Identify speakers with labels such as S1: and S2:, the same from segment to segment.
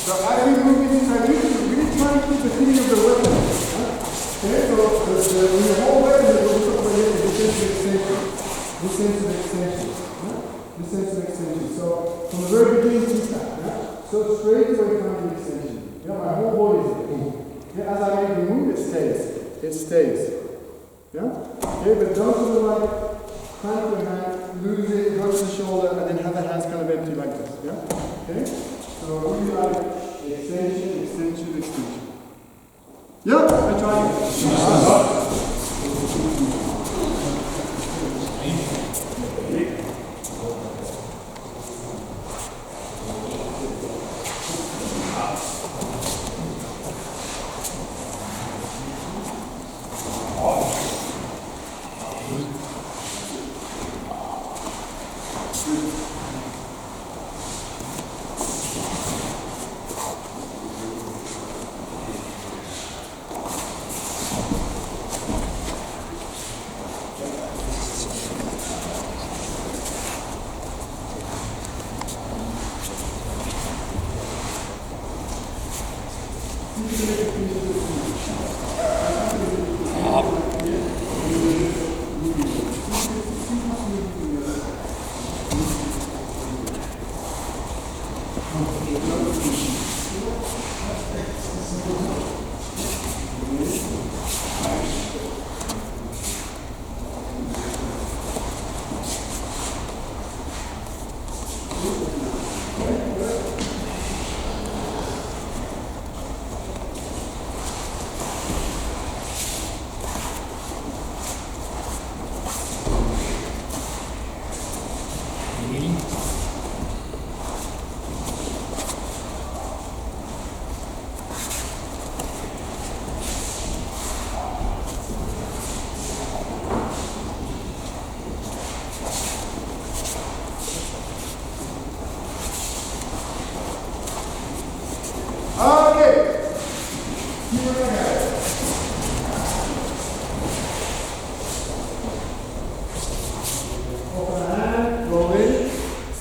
S1: So as we move into Takemusu, we really try to keep the feeling of the weapon. Okay, so when the whole weapon is also created this sense of extension. This sense of extension. This sense of extension. So from the very beginning, keep that. So straight away from the extension. My whole body is there. As I make the move, it stays. It stays. Yeah? Okay, but don't sort of like clamp your hand, lose it, go to the shoulder, and then have the hands kind of empty like this. Yeah? Okay? So really like extension, extension, extension. Yeah, I try.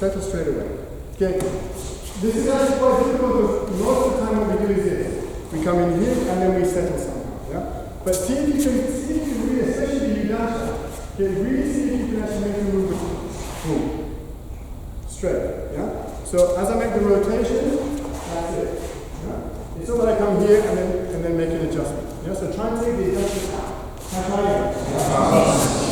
S1: Settle straight away. Okay. This is actually quite difficult because most of the time what we do is this. We come in here and then we settle somehow. Yeah? But see if you can really, especially the Yudasha, really see if you can actually make the movement boom. Straight. Yeah? So as I make the rotation, that's it. Yeah? It's not that I come here and then make an adjustment. Yeah? So try and take the adjustment out. Try again.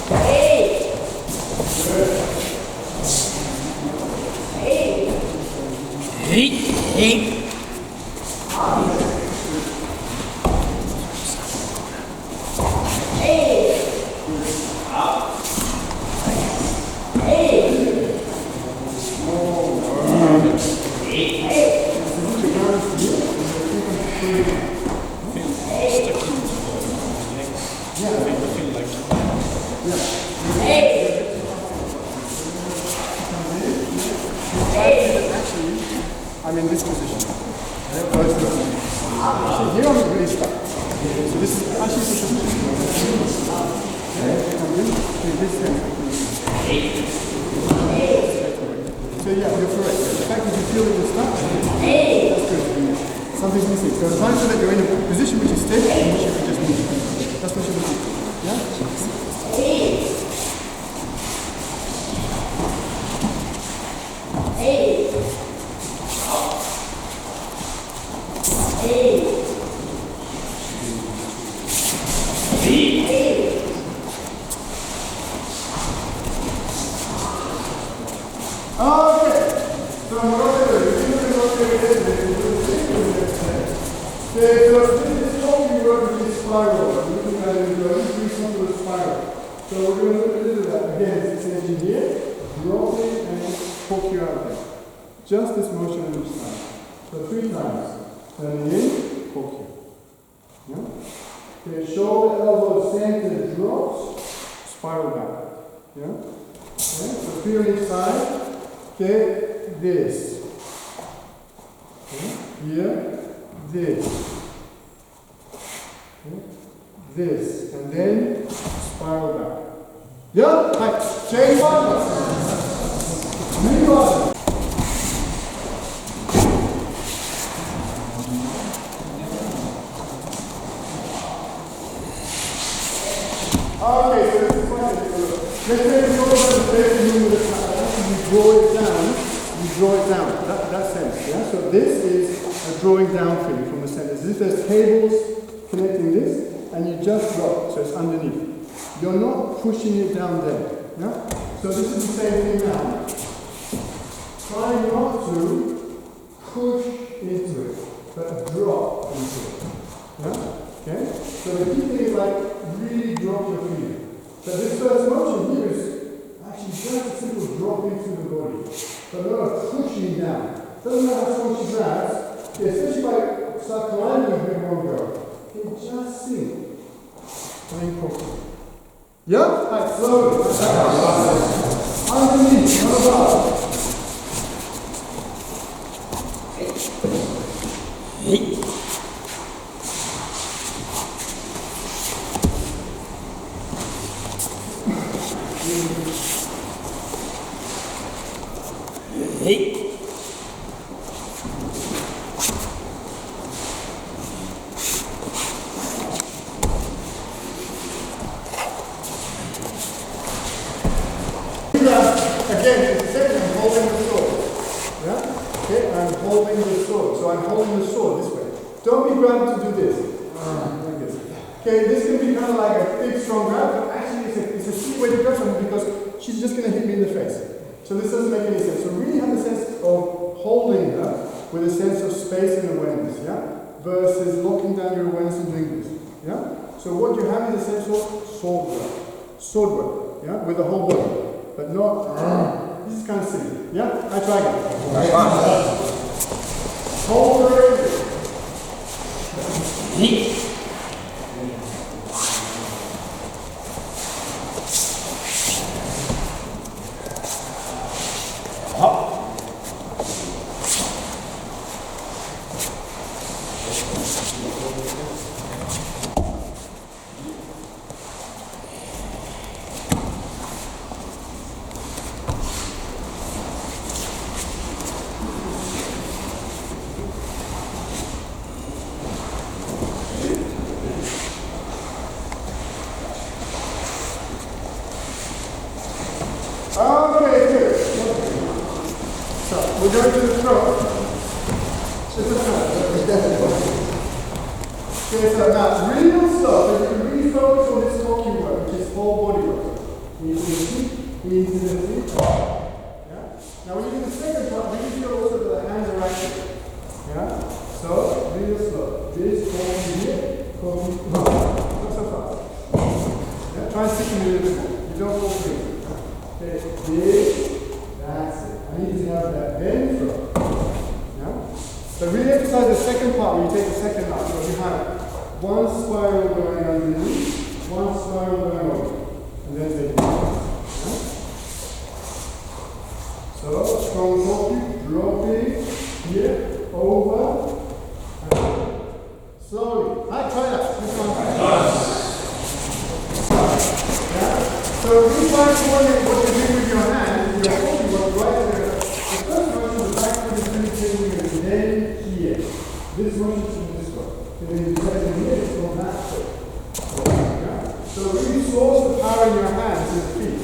S2: Hey!
S1: this is actually such a so yeah, you're correct. The fact that you feel it will start, that's good. Something's missing. So try so that you're in a position which is stable and which you can just move. That's what you're looking for. Yeah? Just this motion on each side. So 3 times. Turning in, poke you. Yeah? Okay, shoulder, elbow, center, drops, spiral back. Yeah? Okay, so 3 on each side. Okay, this. Okay, here, this. Okay, this. And then spiral back. Yeah? Right. Change one. Move on. Okay, so this is quite difficult. Let's say you go over the place and you draw it down. You draw it down. That sense, yeah? So this is a drawing down feeling from the center. As if there's cables connecting this, and you just drop, so it's underneath. You're not pushing it down there, yeah? So this is the same thing now. Try not to push into it, but drop into it, yeah? Okay? So the key thing is like, really drop your feet. But this first motion here is actually just a simple dropping through the body, but not a pushing down. Doesn't matter how much you grab, especially if I start climbing here and won't go. Okay, just sink. And then poke. Yeah? Right, slowly. Underneath, not above. Again, it's the same, I'm holding the sword. Yeah? Okay, I'm holding the sword. So I'm holding the sword this way. Don't be grabbed to do this. Like this. Okay, this can be kind of like a big, strong grab, but actually it's a sweet way to grab something because she's just going to hit me in the face. So this doesn't make any sense. So really have a sense of holding her with a sense of space and awareness, yeah? Versus locking down your awareness and doing this, yeah? So what you have is a sense of sword grab, yeah? With the whole body. But not, this is kind of silly. Yeah? I try again. Hold her. Okay, good. So, we're going to the throat. Okay, so now, real slow, so you can really focus on this talking work, which is whole body work. Into the feet, into the feet. Yeah? Now, when you do the second part, really feel also that the hands are active. Yeah? So, real slow. This, talking here, talking, not so fast. Yeah? Try sticking a little bit more. You don't fall through. Okay, this, that's it. I need to have that bend throw. Yeah? So really emphasize the second part when you take the second out. So you have one spiral going underneath, one spiral going over. And then take it out. Yeah? So strong talking, dropping, here, over, and slowly. Try that. This one. coordinate what you're doing with your hands, you're holding what's right there. The first motion, the back foot is really taking your then here. This motion is this one. And then you press it here, it's on that foot. Yeah? So really source the power in your hands and feet.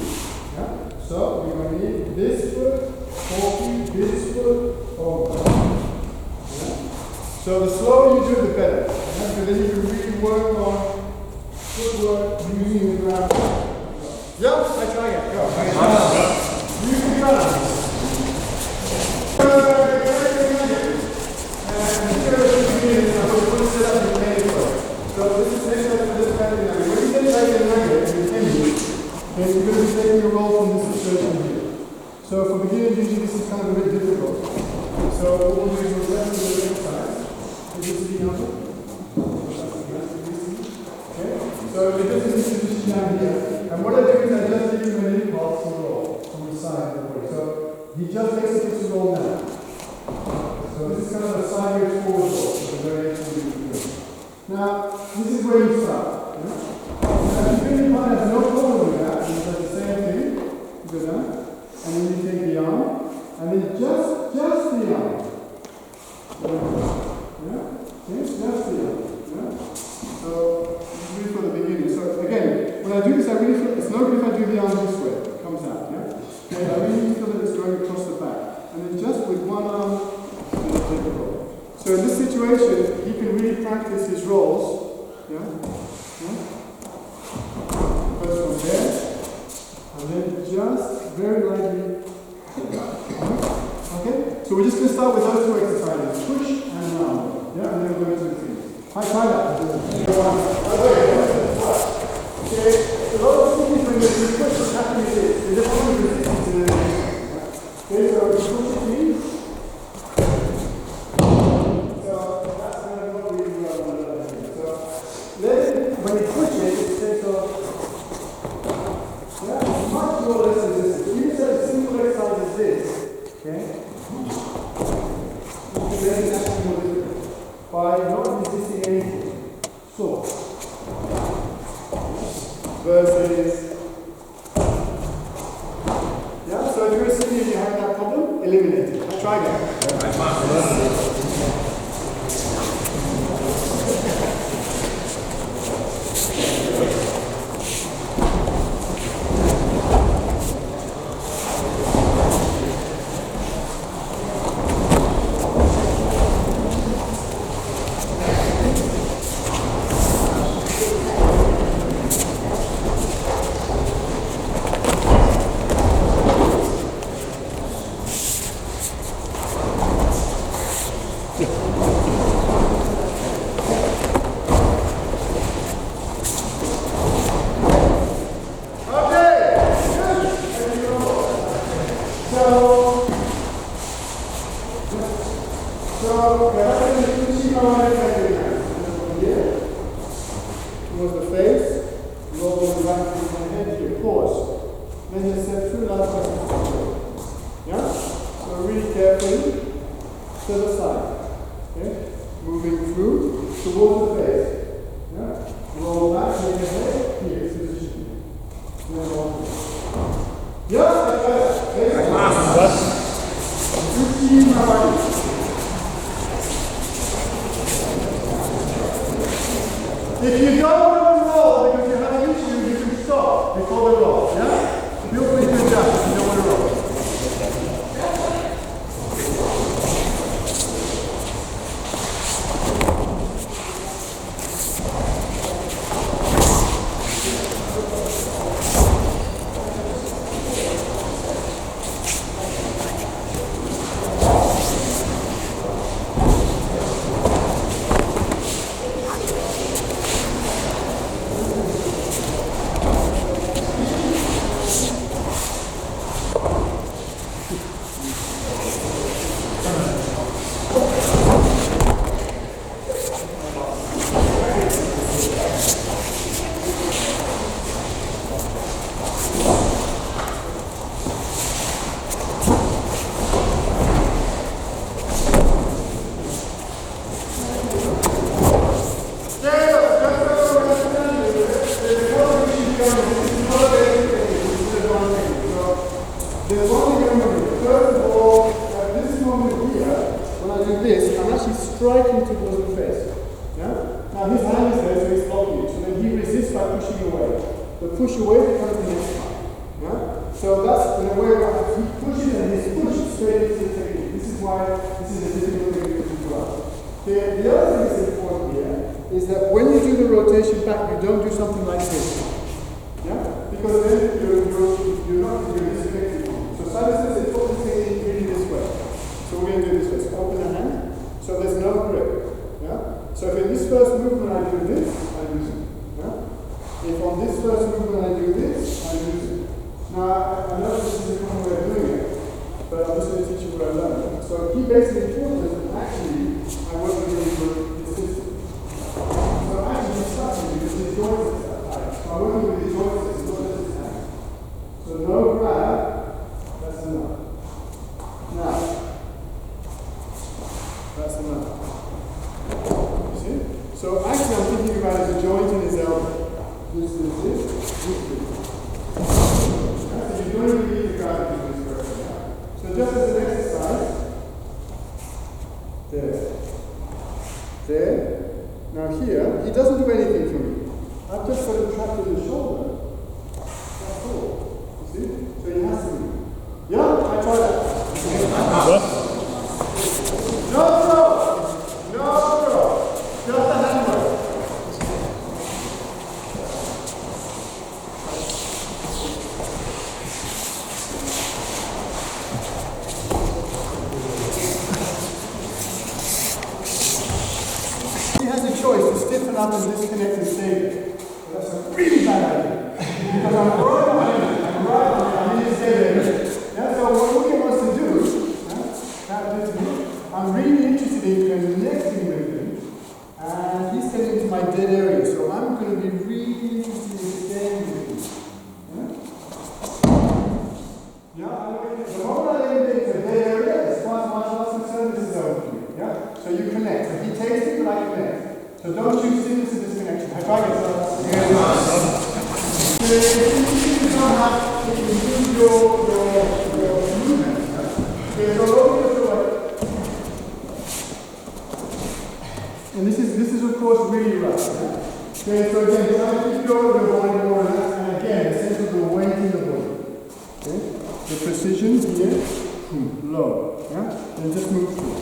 S1: Yeah? So you're going to need this foot, this foot, over. Yeah? So the slower you do, the better. Yeah? Because then you can really work on footwork using the ground. Yep, I try it. Go. Use the ground. So this is next step for this kind of thing. When you get right and right, then you're going to be taking a roll from this situation here. So for beginners, usually this is kind of a bit difficult. So what we'll do is we'll left to the left side. Is this the number? Okay. So we just need to position down here. And what I do is I just give him an impulse to roll from the side of the body. So he just executes a roll now. So this is kind of a sideways forward roll. So the variation we do. Now, this is where you start. Yeah? Now, if you really find there's no problem with that, you does the same thing. You go down, and then you take the arm, and then just the arm. Yeah? Okay, just the arm. Yeah? So, this is really for the beginning. So, again, when I do this, I really feel it's no good if I do the arm this way. It comes out. Yeah? Okay, I really feel that it's going across the back. And then just with one arm, you take the roll. So in this situation, he can really practice his rolls. Yeah? Yeah? First one there, and then just very lightly. Okay? So we're just going to start with those two exercises, push and round. Yeah? And then we're going to do things. Try that. Okay, a lot of things when you push, what's happening is this. There's just only resistance in the okay, so push it in. When you push it, it takes off. Yeah, it's much more less resistance. Even such a simple exercise as this, okay, you can really actually more difficult by not resisting anything. So, versus, yeah, so if you're sitting and you have that problem, eliminate it. Try that. If you don't want to roll because you have an issue, you can stop before the roll. Yeah? Feel free to adjust if you don't want to roll. pushing away. The push away becomes the next part. Yeah? So that's in a way where he pushes and he's pushed straight into the technique. This is why this is a difficult thing to do well. The other thing that's important here is that when you do the rotation back, you don't do something like this. Yeah? Because then you're disconnected. So Saito Sensei taught this technique really this way. So we're going to do this way. So open the hand. So there's no grip. Yeah? So if in this first movement I do this, I lose it. Yeah? If on this first movement I do this, I lose it. Now, I know this is a common way of doing it, but I'm just going to teach you what I learned. So he basically taught us that actually I wasn't really good with this system. So actually he's starting because his joints are that high. So I'm working with his joints, it's not just his hand. So no grab, that's enough. Now, that's enough. You see? So actually I'm thinking about his joint and his elbow. This. So you don't even need to grab it in this direction. Yeah? So just as an exercise, there. Now here, he doesn't do anything for me. I've just got him trapped in the shoulder. That's all. You see? So he has to move. Yeah, I tried that. No throw! No throw! Just a handwork. He has a choice to stiffen up and disconnect and stay there. That's a really bad idea. Because I'm right on it. I need to stay there. Yeah, so what Uke wants to do, I'm really interested in connecting with him, and he's getting into my dead area, so I'm going to be really interested in staying with him. Yeah, the moment I get into a dead area, as far as martial arts is concerned, this is over for me. Yeah? So you connect. So he takes it, but I connect. So don't choose stillness and disconnection. I try to get your movement. Okay, so and this is of course really rough. Yeah? Okay, so again, try to keep your body more relaxed, and again, a sense of the weight in the body. Okay? The precision here, low. Yeah? Then just move through.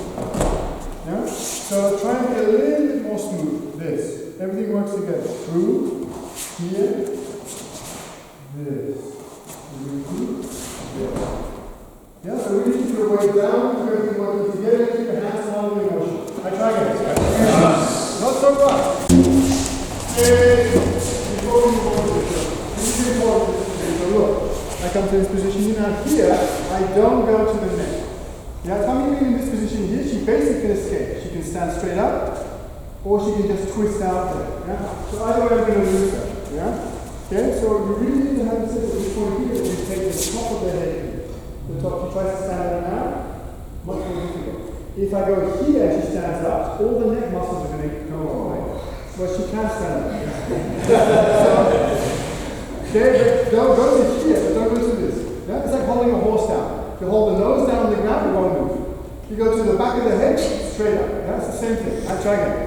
S1: Yeah? So try and get a little bit more smooth. This. Everything works together. Through, here, this. Through, there. Yeah, so really keep your weight down, keep everything working together, keep your hands following the motion. I try again. Not so rough. Before we move on to this, this is important. So look, I come to this position here. Now here, I don't go to the neck. Yeah, coming in this position here, she basically can escape. She can stand straight up, or she can just twist out there. Yeah? So either way I'm going to lose her. Yeah? Okay, so you really need to have a sense at this point here that you take the top of the head here. The top, she tries to stand up now, much more difficult. If I go here and she stands up, all the neck muscles are going to go away. Well, she can stand up. Okay, but don't go to here, but don't go to this. Yeah? It's like holding a horse down. If you hold the nose down on the ground, it won't move. You go to the back of the head, straight up. Yeah? It's the same thing. I try again.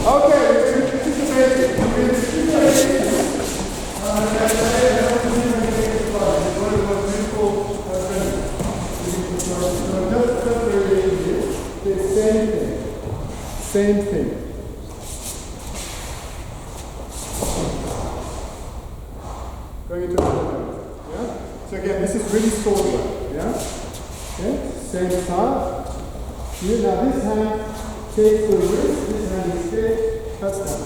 S1: Okay, this is the basic. going into another mode. Yeah? So again, this is really sword work. Yeah? Okay? Same style. Here, now this hand takes the wrist, this hand is straight, cuts down.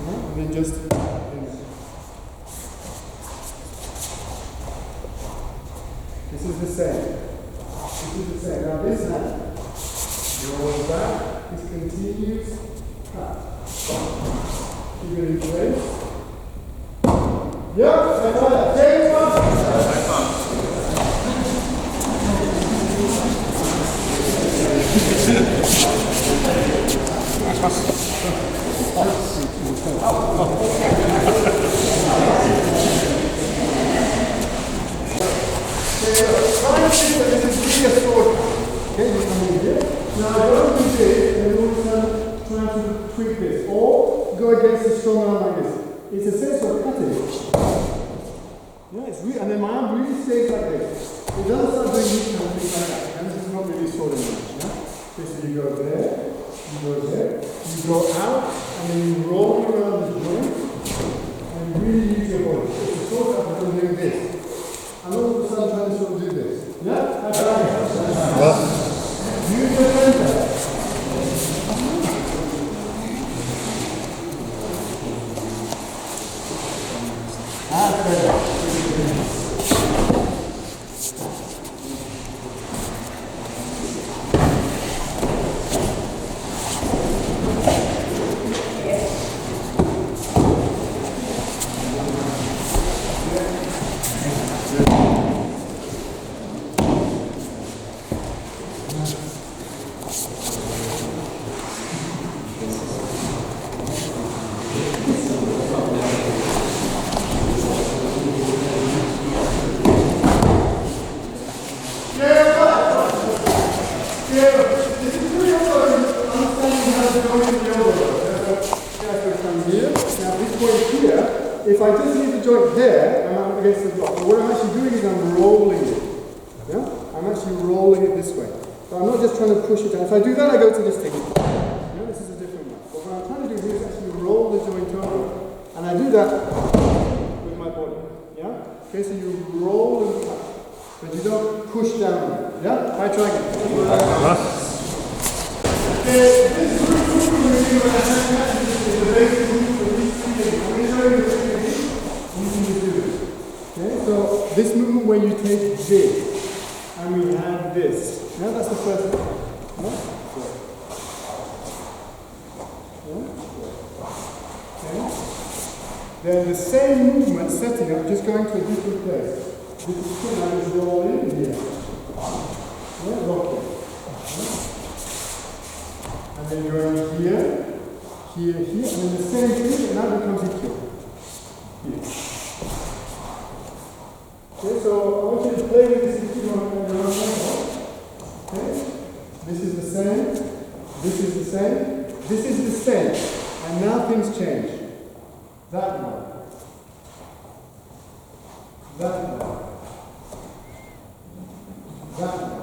S1: Yeah? And then just this is the same. This is the same. Now this hand rolls back, this continues, cut. Keep it in place. Yep, that's all that. Change one. Okay, you come in here. Now don't do this, and all of a sudden trying to tweak this, or go against the strong arm like this. It's a sense of cutting. Yeah, it's really, and then my arm really stays like this. It doesn't start doing these kind of things like that. And this is not really sword anymore. Yeah? Okay, so you go there, you go out, and then you roll around the joint, and really use your body. It's a sort of I'm doing this. And all of a sudden trying to sort of do this. Yeah? That's right. Use your center. That's better. If I just leave the joint there, I'm up against the block. But what I'm actually doing is I'm rolling it. Yeah? I'm actually rolling it this way. So I'm not just trying to push it down. If I do that, I go to this technique. Yeah, this is a different one. But what I'm trying to do here is actually roll the joint over. And I do that with my body. Yeah? Okay, so you roll and cut. But you don't push down. Yeah? I try again. Okay, this is really cool when you do a hand catch. This is the basic move for these three things. I'm going to show you the technique. Okay, so this movement where you take this and we have this. Yeah, that's the first one. Yeah? Okay. Then the same movement setting up, just going to a different place. This is good, I just roll in here. Yeah, rock it. Yeah. And then going here, here, here, and then the same thing, and now becomes Aikido. Here. Okay, so I want you to play with this Aikido on your own level. Okay, this is the same, this is the same, this is the same, and now things change. That one, that one, that one.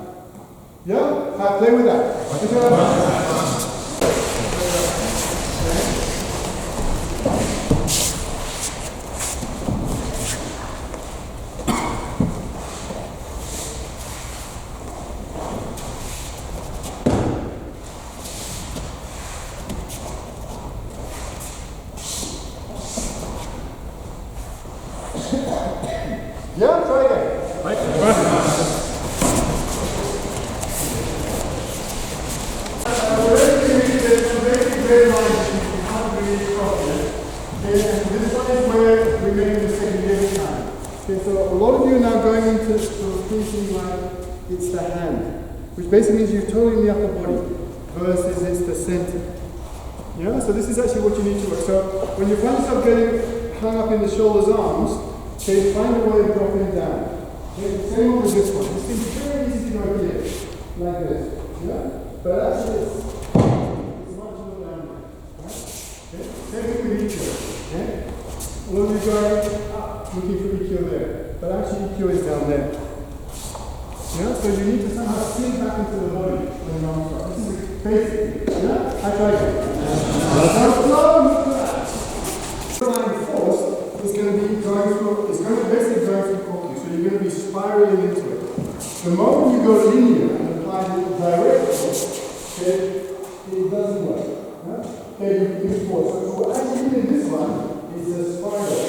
S1: Yeah? I play with that. Yeah, try again. Right. This one is where we make the second every time. Okay, so a lot of you are now going into sort of thinking like it's the hand, which basically means you're totally in the upper body versus it's the center. Yeah, so this is actually what you need to work. So when you find yourself getting hung up in the shoulders, arms, okay, find a way of dropping it down. Okay, same with this one. This is very easy to go here, like this. Yeah? But actually it's much more down there. Right? Okay? Same with Ikkyo. Okay? All of you going up looking for Ikkyo there. But actually Ikkyo is down there. Yeah? So you need to somehow sink back into the body when your arms are. This is basic. Yeah? I tried it. Now slow, look at that. The force is going to be going it's going to basically go through koku, so you're going to be spiraling into it. The moment you go linear and apply it directly, okay, it doesn't work. Yeah? Okay, you force. So what actually in this one is a spiral.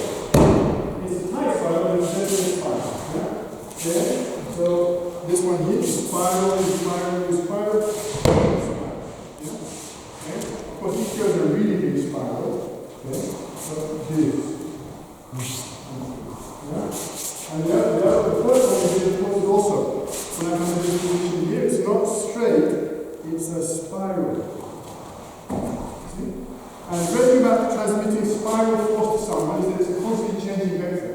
S1: It's a tight spiral, but it's definitely a spiral. Yeah? Okay? So this one here is spiral, spiral, spiral, spiral. Yeah? Okay? Of course, each goes a really big spiral. Okay? So this. Yeah? And the first one is, of course, also, when I'm going to do this position here, it's not straight, it's a spiral. See? And the great thing about transmitting spiral force to someone is that it's a constantly changing vector.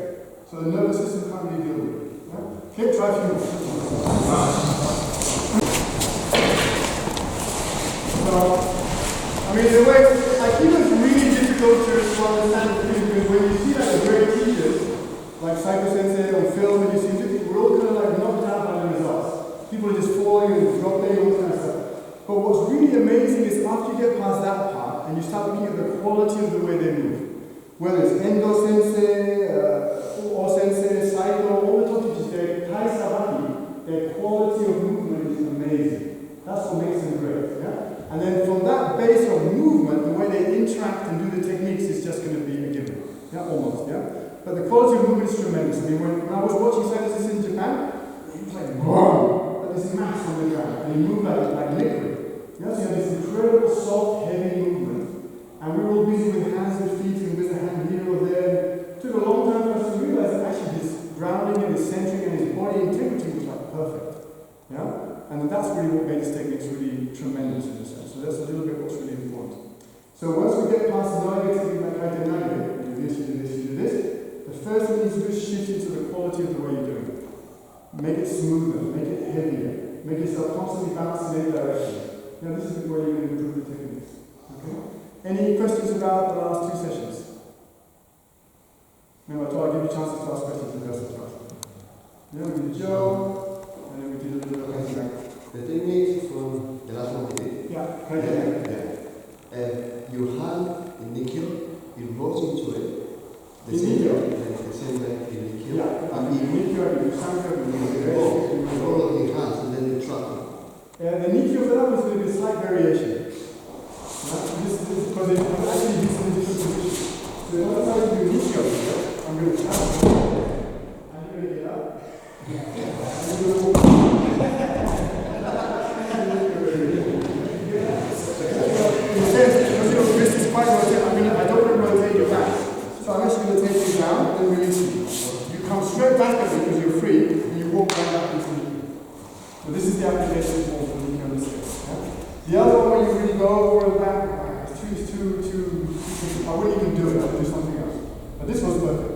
S1: So the nervous system can't really deal with it. Yeah? Okay, try a few more. So, I mean, in a way, Aikido is really difficult to understand because when you see like the great teachers, like Saito Sensei on film, and you see we're all kind of like knocked out by the results. People are just falling and dropping and all that kind of stuff. But what's really amazing is after you get past that part and you start looking at the quality of the way they move, whether it's Endo Sensei, O Sensei, Saito, all the top teachers, their Tai Sabaki, their quality of movement is amazing. That's what makes them great. Yeah? And then from that base of movement, the way they interact and do the techniques is just going to be a given. Yeah, almost. Yeah. But the quality of movement is tremendous. I mean, when I was watching Saito Sensei in Japan, he was like, boom, like this mass on the ground, and he moved like liquid. You know, so you have this incredible soft, heavy movement, and we were all busy with hands and feet and with a hand here or there. It took a long time for us to realize that actually his grounding and his centering and his body integrity was like perfect. Yeah, and that's really what made his techniques really tremendous in a sense. So that's a little bit what's really important. So once we get past the nage technique like Kaite Nage, you do this, you do this, you do this. The first thing you need to do is shift into the quality of the way you're doing it. Make it smoother, make it heavier, make yourself constantly bounce in any direction. Now this is the way you're going to improve the techniques. Okay? Any questions about the last two sessions? Remember, I give you chances to ask questions in the first class. Yeah, we did Joe, and then we did a little bit of
S2: the techniques from the last one we did.
S1: Yeah,
S2: your hand in Nikyo, it rolls into it. The same like in Nikyo.
S1: Yeah,
S2: and
S1: in Nikyo, you sanka,
S2: you roll in your hands and then you trap it.
S1: The Nikyo for that was going to be a slight variation. This is because it actually gives an different position. So if I try to do Nikyo here, I'm going to tap it. And you're going to get up. And you're going to walk. In a sense, because your wrist is quite rotated, I don't want to rotate your back. So I'm actually going to take you down and release you. You come straight back at me because you're free, and you walk right back into the knee. So this is the application for the knee on this case. Yeah? The other one where you really go over and back, it's too I wouldn't even do it, I would do something else. But this was perfect.